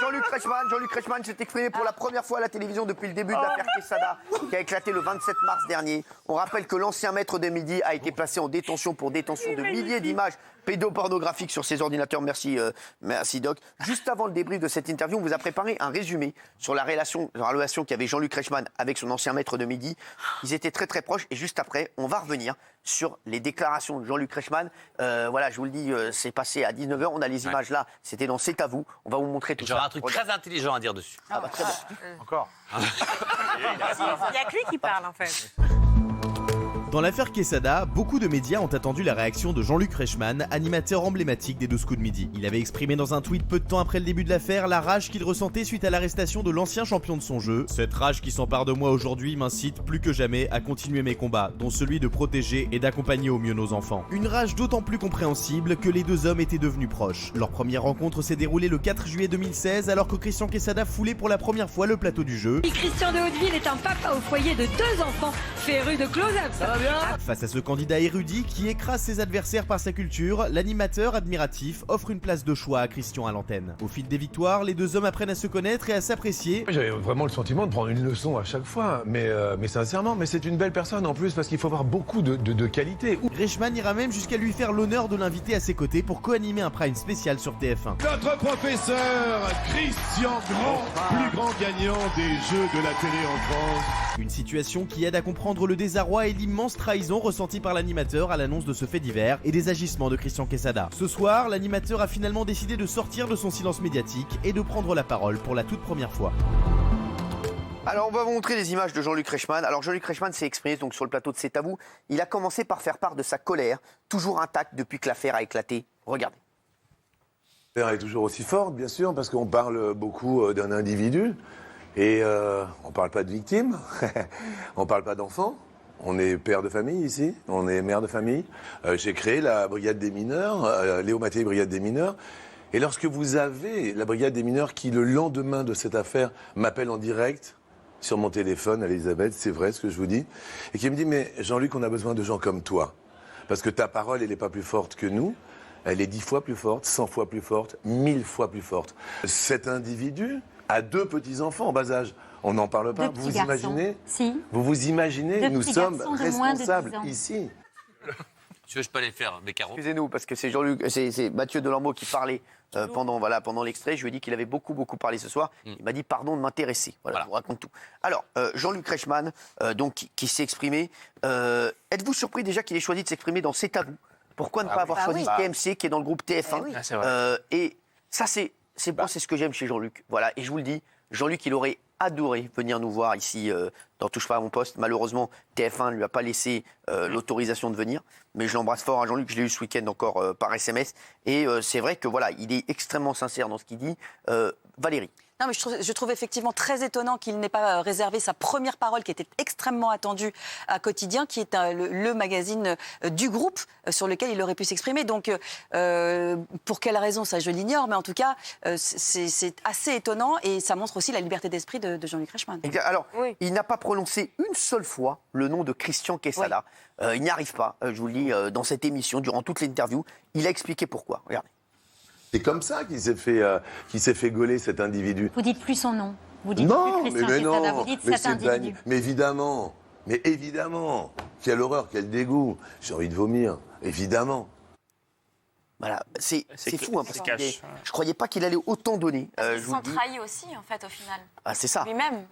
Jean-Luc Reichmann s'est exprimé pour la première fois à la télévision depuis le début de l'affaire Quesada, qui a éclaté le 27 mars dernier. On rappelle que l'ancien maître de Midi a été placé en détention pour détention de milliers d'images pédopornographiques sur ses ordinateurs. Merci Doc. Juste avant le débrief de cette interview, on vous a préparé un résumé sur la relation qu'avait Jean-Luc Reichmann avec son ancien maître de Midi. Ils étaient très très proches et juste après, on va revenir sur les déclarations de Jean-Luc Reichmann. Voilà, je vous le dis, c'est passé à 19h. On a les images là. C'était dans C'est à vous. On va vous montrer tout ça. J'aurai un truc très intelligent à dire dessus. Ah bah très bien. Encore. Il n'y a que lui qui parle en fait. Dans l'affaire Quesada, beaucoup de médias ont attendu la réaction de Jean-Luc Reichmann, animateur emblématique des 12 coups de midi. Il avait exprimé dans un tweet peu de temps après le début de l'affaire la rage qu'il ressentait suite à l'arrestation de l'ancien champion de son jeu. Cette rage qui s'empare de moi aujourd'hui m'incite plus que jamais à continuer mes combats, dont celui de protéger et d'accompagner au mieux nos enfants. Une rage d'autant plus compréhensible que les deux hommes étaient devenus proches. Leur première rencontre s'est déroulée le 4 juillet 2016 alors que Christian Quesada foulait pour la première fois le plateau du jeu. Christian de Hauteville est un papa au foyer de 2 enfants, féru de close-up. Face à ce candidat érudit qui écrase ses adversaires par sa culture, l'animateur admiratif offre une place de choix à Christian à l'antenne. Au fil des victoires, les deux hommes apprennent à se connaître et à s'apprécier. J'avais vraiment le sentiment de prendre une leçon à chaque fois, mais sincèrement, mais c'est une belle personne en plus parce qu'il faut avoir beaucoup de qualités. Reichmann ira même jusqu'à lui faire l'honneur de l'inviter à ses côtés pour co-animer un prime spécial sur TF1. Notre professeur Christian Grand, plus grand gagnant des Jeux de la télé en France. Une situation qui aide à comprendre le désarroi et l'immense trahison ressentie par l'animateur à l'annonce de ce fait divers et des agissements de Christian Quesada. Ce soir, l'animateur a finalement décidé de sortir de son silence médiatique et de prendre la parole pour la toute première fois. Alors, on va vous montrer les images de Jean-Luc Reichmann. Alors, Jean-Luc Reichmann s'est exprimé donc, sur le plateau de C'est à vous. Il a commencé par faire part de sa colère, toujours intacte depuis que l'affaire a éclaté. Regardez. L'affaire est toujours aussi forte, bien sûr, parce qu'on parle beaucoup d'un individu. Et on ne parle pas de victimes, on ne parle pas d'enfants. On est père de famille ici, on est mère de famille. J'ai créé la brigade des mineurs, Léo Mattei, brigade des mineurs. Et lorsque vous avez la brigade des mineurs qui, le lendemain de cette affaire, m'appelle en direct sur mon téléphone, Elisabeth, c'est vrai ce que je vous dis, et qui me dit « Mais Jean-Luc, on a besoin de gens comme toi. Parce que ta parole, elle n'est pas plus forte que nous. Elle est 10 fois plus forte, 100 fois plus forte, 1000 fois plus forte. Cet individu a 2 petits-enfants en bas âge. On n'en parle pas. Vous vous imaginez ? Si. Vous vous imaginez ? Nous sommes responsables ici. Tu veux, je peux aller faire mes carreaux. Excusez-nous, parce que c'est Mathieu Delambeau qui parlait pendant l'extrait. Je lui ai dit qu'il avait beaucoup parlé ce soir. Il m'a dit pardon de m'intéresser. Voilà, je vous raconte tout. Alors, Jean-Luc Reichmann, donc, qui s'est exprimé. Êtes-vous surpris déjà qu'il ait choisi de s'exprimer dans C'est à vous ? Pourquoi ne pas avoir choisi TMC, qui est dans le groupe TF1 Et ça, c'est ce que j'aime chez Jean-Luc. Voilà, et je vous le dis, Jean-Luc, il aurait adoré venir nous voir ici dans Touche pas à mon poste. Malheureusement, TF1 ne lui a pas laissé l'autorisation de venir. Mais je l'embrasse fort à Jean-Luc, je l'ai eu ce week-end encore par SMS. Et c'est vrai que voilà, il est extrêmement sincère dans ce qu'il dit. Valérie. Non, mais je trouve effectivement très étonnant qu'il n'ait pas réservé sa première parole, qui était extrêmement attendue à Quotidien, qui est le magazine du groupe sur lequel il aurait pu s'exprimer. Donc, pour quelle raison, ça je l'ignore, mais en tout cas, c'est assez étonnant et ça montre aussi la liberté d'esprit de Jean-Luc Reichmann. Alors, il n'a pas prononcé une seule fois le nom de Christian Quesada. Il n'y arrive pas, je vous le dis, dans cette émission, durant toute l'interview. Il a expliqué pourquoi. Regardez. C'est comme ça qu'il s'est fait gauler, cet individu. Vous dites plus son nom. Vous dites non, plus Christian mais Quesada, non, vous dites mais cet individu. Mais évidemment. Quelle horreur, quel dégoût. J'ai envie de vomir, évidemment. Voilà, c'est fou, hein, parce que je croyais pas qu'il allait autant donner. Il s'en trahit aussi, en fait, au final. Ah, c'est ça. Lui-même.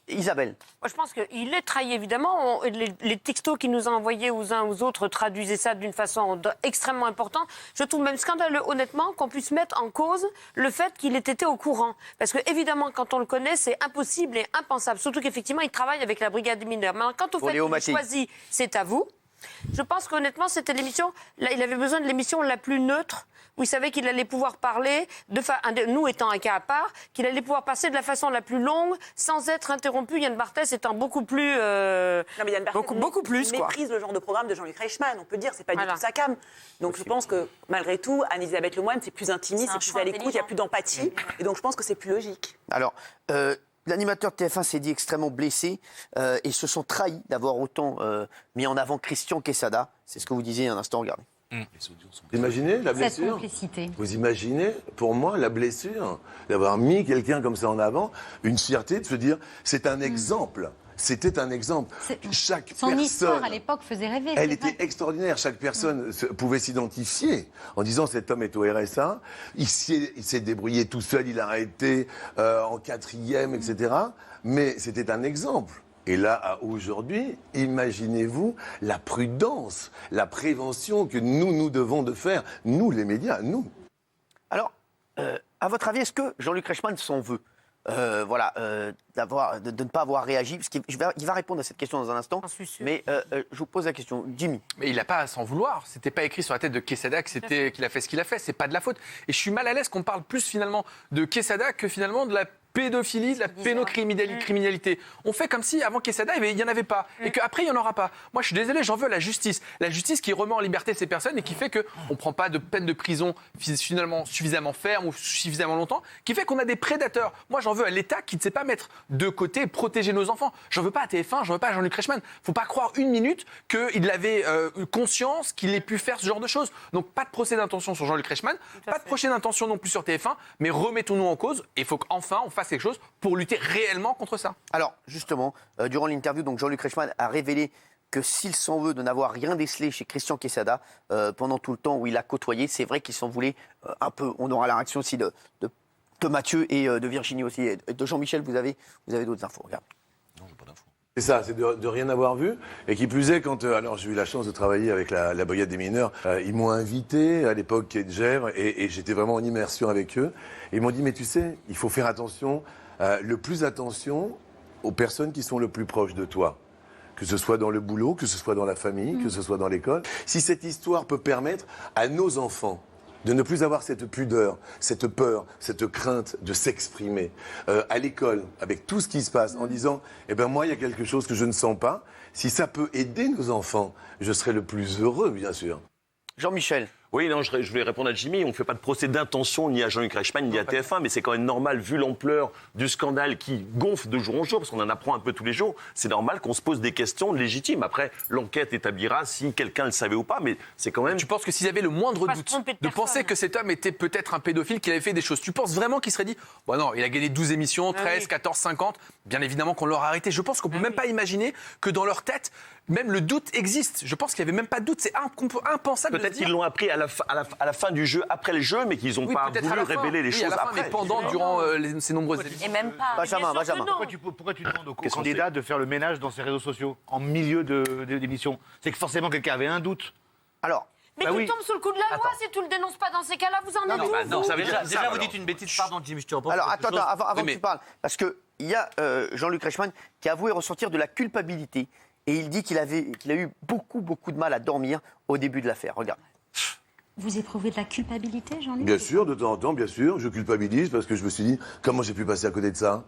Isabelle. Moi, je pense qu'il est trahi, évidemment. Les textos qu'il nous a envoyés aux uns aux autres traduisaient ça d'une façon extrêmement importante. Je trouve même scandaleux, honnêtement, qu'on puisse mettre en cause le fait qu'il ait été au courant. Parce que, évidemment, quand on le connaît, c'est impossible et impensable. Surtout qu'effectivement, il travaille avec la brigade des mineurs. Mais quant au fait qu'il ait choisi, c'est à vous. Je pense qu'honnêtement, c'était l'émission. Il avait besoin de l'émission la plus neutre, où il savait qu'il allait pouvoir parler, nous étant un cas à part, qu'il allait pouvoir passer de la façon la plus longue, sans être interrompu. Yann Barthès étant beaucoup plus. Non, mais Yann Barthès beaucoup plus, quoi. méprise le genre de programme de Jean-Luc Reichmann, on peut dire, c'est pas du tout sa came. Donc je pense que, malgré tout, Anne-Elisabeth Lemoine, c'est plus intimiste, c'est plus à l'écoute, il y a plus d'empathie. Et donc je pense que c'est plus logique. Alors. L'animateur de TF1 s'est dit extrêmement blessé et se sent trahi d'avoir autant mis en avant Christian Quesada. C'est ce que vous disiez un instant, regardez. Vous imaginez la Cette blessure? complicité. Vous imaginez, pour moi, la blessure d'avoir mis quelqu'un comme ça en avant, une fierté de se dire, c'est un exemple. C'était un exemple. Chaque Son personne, histoire à l'époque faisait rêver. elle c'est vrai. était extraordinaire. Chaque personne pouvait s'identifier en disant cet homme est au RSA. Il s'est débrouillé tout seul, il a été en 4e, etc. Mais c'était un exemple. Et là, à aujourd'hui, imaginez-vous la prudence, la prévention que nous devons de faire, nous les médias, nous. Alors, à votre avis, est-ce que Jean-Luc Reichmann s'en veut de ne pas avoir réagi, parce qu'il va répondre à cette question dans un instant. Mais je vous pose la question, Jimmy. Mais il n'a pas à s'en vouloir. C'était pas écrit sur la tête de Quesada qu'il a fait ce qu'il a fait. C'est pas de la faute. Et je suis mal à l'aise qu'on parle plus finalement de Quesada que finalement de la pédophilie, de la pénocriminalité. On fait comme si avant Quesada, il n'y en avait pas. Et qu'après, il n'y en aura pas. Moi, je suis désolé, j'en veux à la justice. La justice qui remet en liberté ces personnes et qui fait qu'on ne prend pas de peine de prison finalement suffisamment ferme ou suffisamment longtemps, qui fait qu'on a des prédateurs. Moi, j'en veux à l'État qui ne sait pas mettre de côté et protéger nos enfants. J'en veux pas à TF1, j'en veux pas à Jean-Luc Reichmann. Il ne faut pas croire une minute qu'il avait conscience qu'il ait pu faire ce genre de choses. Donc, pas de procès d'intention sur Jean-Luc Reichmann, pas de procès d'intention non plus sur TF1, mais remettons-nous en cause et il faut qu'enfin on fasse quelque chose pour lutter réellement contre ça. Alors, justement, durant l'interview, donc Jean-Luc Reichmann a révélé que s'il s'en veut de n'avoir rien décelé chez Christian Quesada pendant tout le temps où il a côtoyé, c'est vrai qu'il s'en voulait un peu. On aura la réaction aussi de Mathieu et de Virginie aussi. Et de Jean-Michel, vous avez d'autres infos. Regarde. Non, j'ai pas d'infos. C'est ça, c'est de rien avoir vu. Et qui plus est, quand alors j'ai eu la chance de travailler avec la brigade des mineurs, ils m'ont invité à l'époque Quai de Gers et j'étais vraiment en immersion avec eux. Et ils m'ont dit, mais tu sais, il faut faire attention, le plus attention aux personnes qui sont le plus proches de toi. Que ce soit dans le boulot, que ce soit dans la famille, que ce soit dans l'école. Si cette histoire peut permettre à nos enfants de ne plus avoir cette pudeur, cette peur, cette crainte de s'exprimer à l'école, avec tout ce qui se passe, en disant « Eh bien moi, il y a quelque chose que je ne sens pas. Si ça peut aider nos enfants, je serai le plus heureux, bien sûr. » Jean-Michel. Oui, non, je vais répondre à Jimmy. On ne fait pas de procès d'intention ni à Jean-Luc Reichmann ni à TF1, mais c'est quand même normal, vu l'ampleur du scandale qui gonfle de jour en jour, parce qu'on en apprend un peu tous les jours, c'est normal qu'on se pose des questions légitimes. Après, l'enquête établira si quelqu'un le savait ou pas, mais c'est quand même... Tu penses que s'ils avaient le moindre doute de penser que cet homme était peut-être un pédophile, qu'il avait fait des choses, tu penses vraiment qu'il serait dit « Bon non, il a gagné 12 émissions, 13, 14, 50 », bien évidemment qu'on l'aurait arrêté. Je pense qu'on ne peut même pas imaginer que dans leur tête, même le doute existe. Je pense qu'il n'y avait même pas de doute. C'est impensable. Peut-être qu'ils l'ont appris à la fin du jeu, après le jeu, mais qu'ils n'ont pas voulu révéler les choses après. Mais durant ces nombreuses émissions. Et même pas. Benjamin. Pourquoi tu demandes au candidat de faire le ménage dans ses réseaux sociaux en milieu d'émission? C'est que forcément quelqu'un avait un doute. Alors. Mais tu tombes sous le coup de la loi si tu le dénonces pas dans ces cas-là, vous en êtes où Non, déjà vous dites une bêtise, pardon Jimmy, je te reprends. Alors attends, avant que tu parles, parce qu'il y a Jean-Luc Reichmann qui a avoué ressentir de la culpabilité et il dit qu'il a eu beaucoup de mal à dormir au début de l'affaire. Regarde. Vous éprouvez de la culpabilité, Jean-Luc? Bien sûr, de temps en temps, bien sûr, je culpabilise parce que je me suis dit, comment j'ai pu passer à côté de ça?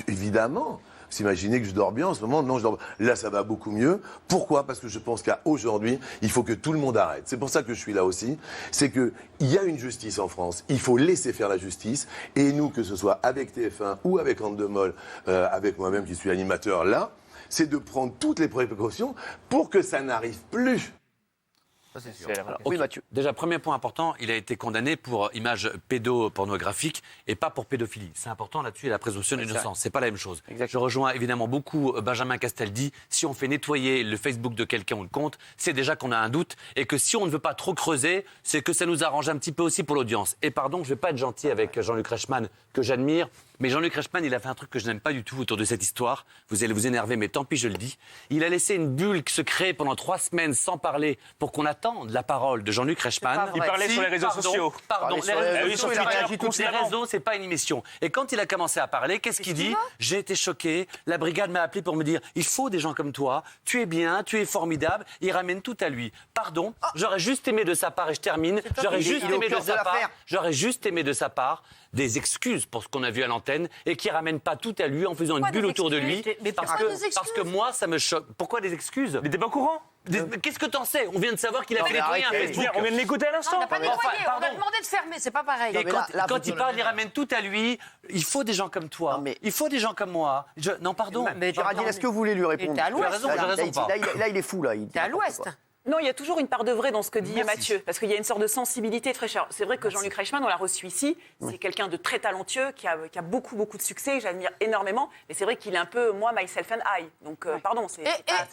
Évidemment. S'imaginer que je dors bien en ce moment, non, je dors. Là, ça va beaucoup mieux. Pourquoi? Parce que je pense qu'à aujourd'hui, il faut que tout le monde arrête. C'est pour ça que je suis là aussi. C'est qu'il y a une justice en France. Il faut laisser faire la justice. Et nous, que ce soit avec TF1 ou avec Andemol, avec moi-même qui suis animateur là, c'est de prendre toutes les précautions pour que ça n'arrive plus. Ça, c'est sûr. Oui, Mathieu. Déjà, premier point important, il a été condamné pour image pédopornographique et pas pour pédophilie. C'est important là-dessus, la présomption d'innocence. C'est pas la même chose. Exactement. Je rejoins évidemment beaucoup Benjamin Castaldi. Si on fait nettoyer le Facebook de quelqu'un ou le compte, c'est déjà qu'on a un doute et que si on ne veut pas trop creuser, c'est que ça nous arrange un petit peu aussi pour l'audience. Et pardon, je vais pas être gentil avec Jean-Luc Reichmann, que j'admire, mais Jean-Luc Reichmann, il a fait un truc que je n'aime pas du tout autour de cette histoire. Vous allez vous énerver, mais tant pis, je le dis. Il a laissé une bulle se créer pendant 3 semaines sans parler pour qu'on attende la parole de Jean-Luc Reichmann. Il parlait sur les réseaux sociaux. Pardon, les réseaux, c'est pas une émission. Et quand il a commencé à parler, qu'est-ce qu'il dit? J'ai été choqué. La brigade m'a appelé pour me dire il faut des gens comme toi. Tu es bien, tu es formidable. Il ramène tout à lui. Pardon, j'aurais juste aimé de sa part, et je termine, j'aurais juste aimé de sa part des excuses pour ce qu'on a vu à l'antenne et qui ramène pas tout à lui en faisant une bulle autour de lui. Parce que moi, ça me choque. Pourquoi des excuses? Mais t'es pas au courant? Qu'est-ce que t'en sais? On vient de savoir qu'il a fait nettoyer un Facebook. On vient de l'écouter à l'instant. On n'a pas nettoyé, on a demandé de fermer, c'est pas pareil. Et quand il parle, il ramène tout à lui. Il faut des gens comme toi. Il faut des gens comme moi. Non, pardon. Mais Géraldine, est-ce que vous voulez lui répondre? T'es à l'ouest. Là, il est fou, là. T'es à l'ouest. Non, il y a toujours une part de vrai dans ce que dit Merci. Mathieu, parce qu'il y a une sorte de sensibilité très chère. C'est vrai que Jean-Luc Reichmann, on l'a reçu ici, c'est quelqu'un de très talentueux, qui a beaucoup, beaucoup de succès, j'admire énormément, mais c'est vrai qu'il est un peu, moi, myself and I. Donc, pardon, c'est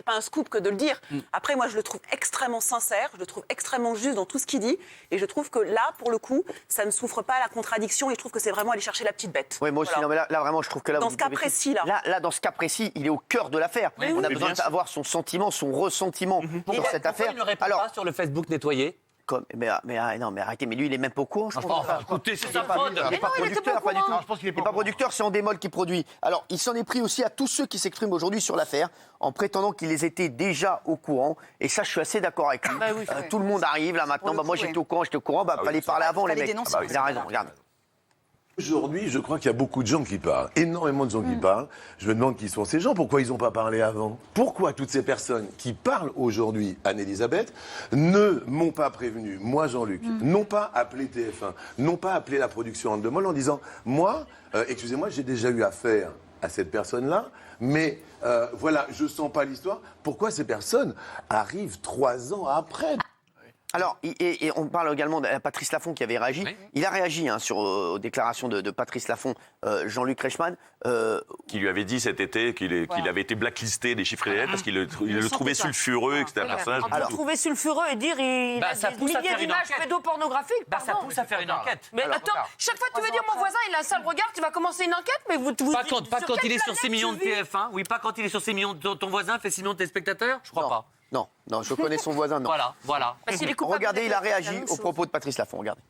pas un scoop que de le dire. Après, moi, je le trouve extrêmement sincère, je le trouve extrêmement juste dans tout ce qu'il dit, et je trouve que là, pour le coup, ça ne souffre pas la contradiction, et je trouve que c'est vraiment aller chercher la petite bête. Oui, moi aussi, non, mais là, vraiment, je trouve que là... Dans ce cas précis, là. Dans ce cas précis, il est au cœur de l'affaire. On a besoin d'avoir son sentiment, son ressentiment sur cette affaire. Il ne répond pas sur le Facebook nettoyé. Mais arrêtez, mais lui il est même pas au courant. Je pense. Écoutez, c'est sa fraude. Il n'est pas producteur, pas du tout. Non, je pense qu'il est Il n'est pas producteur, c'est Endemol qui produit. Alors, il s'en est pris aussi à tous ceux qui s'expriment aujourd'hui sur l'affaire, en prétendant qu'ils étaient déjà au courant. Et ça, je suis assez d'accord avec lui. Tout le monde arrive là maintenant. Moi, j'étais au courant, fallait parler avant, les mecs. Il a raison, regarde. Aujourd'hui, je crois qu'il y a beaucoup de gens qui parlent, énormément de gens qui parlent. Je me demande qui sont ces gens, pourquoi ils n'ont pas parlé avant? Pourquoi toutes ces personnes qui parlent aujourd'hui, Anne-Elisabeth, ne m'ont pas prévenu, moi Jean-Luc, n'ont pas appelé TF1, n'ont pas appelé la production Endemol en disant, moi, excusez-moi, j'ai déjà eu affaire à cette personne-là, mais voilà, je sens pas l'histoire. Pourquoi ces personnes arrivent 3 ans après? Alors, et on parle également de Patrice Laffont qui avait réagi. Oui. Il a réagi aux déclarations de Patrice Laffont, Jean-Luc Reichmann. Qui lui avait dit cet été qu'il avait été blacklisté des chiffres réels parce qu'il le trouvait sulfureux et que c'était un personnage. Alors, trouver sulfureux et dire il a des milliers d'images pédopornographiques. Ça pousse à faire une enquête. Mais attends, chaque fois que tu veux dire mon voisin il a un sale regard, tu vas commencer une enquête, mais pas quand il est sur 6 millions de TF1. Oui, pas quand il est sur 6 millions. Ton voisin fait 6 millions de téléspectateurs. Je crois pas. Non, je connais son voisin, non. Voilà. Regardez, il a réagi aux propos de Patrice Laffont, regardez.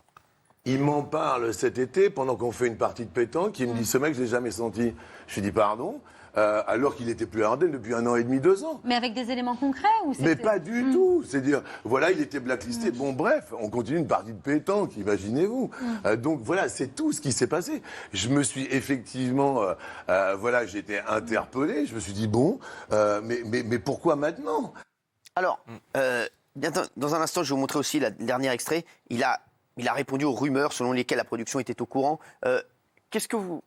Il m'en parle cet été, pendant qu'on fait une partie de pétanque, il me dit, ce mec, je l'ai jamais senti. Je lui dis, pardon, alors qu'il était plus à Ardennes depuis 1 an et demi, 2 ans. Mais avec des éléments concrets ou Mais pas du tout. C'est-à-dire, voilà, il était blacklisté. Bon, bref, on continue une partie de pétanque, imaginez-vous. Donc voilà, c'est tout ce qui s'est passé. Je me suis effectivement, j'ai été interpellé. Je me suis dit, bon, mais pourquoi maintenant? Alors, dans un instant, je vais vous montrer aussi le dernier extrait. Il a répondu aux rumeurs selon lesquelles la production était au courant. Est-ce que vous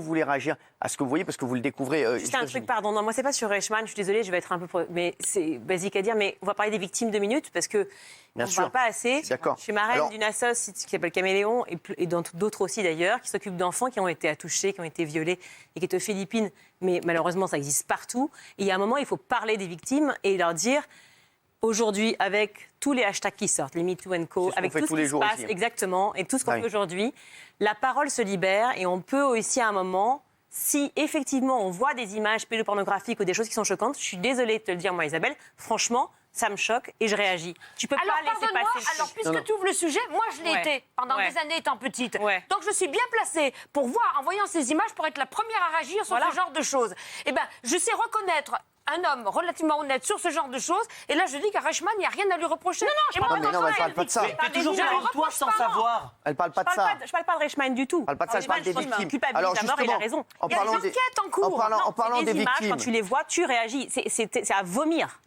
voulez réagir à ce que vous voyez parce que vous le découvrez Juste un truc, pardon. Non, moi, c'est pas sur Reichmann. Je suis désolée, je vais être un peu... Mais c'est basique à dire. Mais on va parler des victimes 2 minutes parce que on ne parle pas assez. D'accord. Je suis marraine d'une assoce qui s'appelle Caméléon et d'autres aussi d'ailleurs, qui s'occupent d'enfants qui ont été attouchés, qui ont été violés et qui est aux Philippines. Mais malheureusement, ça existe partout. Et il y a un moment, il faut parler des victimes et leur dire... Aujourd'hui, avec tous les hashtags qui sortent, les MeToo & Co, avec tout ce qui se passe, exactement, et tout ce qu'on fait aujourd'hui, la parole se libère et on peut aussi à un moment, si effectivement on voit des images pédopornographiques ou des choses qui sont choquantes, je suis désolée de te le dire, moi Isabelle, franchement, ça me choque et je réagis. Tu peux pas laisser passer le truc. Alors, puisque tu ouvres le sujet, moi je l'ai été pendant des années étant petite. Donc je suis bien placée pour voir, en voyant ces images, pour être la première à réagir sur ce genre de choses. Eh bien, je sais reconnaître un homme relativement honnête sur ce genre de choses. Et là, je dis qu'à Reichmann, il n'y a rien à lui reprocher. elle ne parle pas de ça. Mais toujours toi sans savoir. Elle ne parle pas de ça. Je ne parle pas de Reichmann du tout. Elle ne parle pas de ça, je parle des victimes. Alors justement, il a raison. Il y a des enquêtes en cours. En parlant des victimes. Quand tu les vois, tu réagis. C'est à vomir.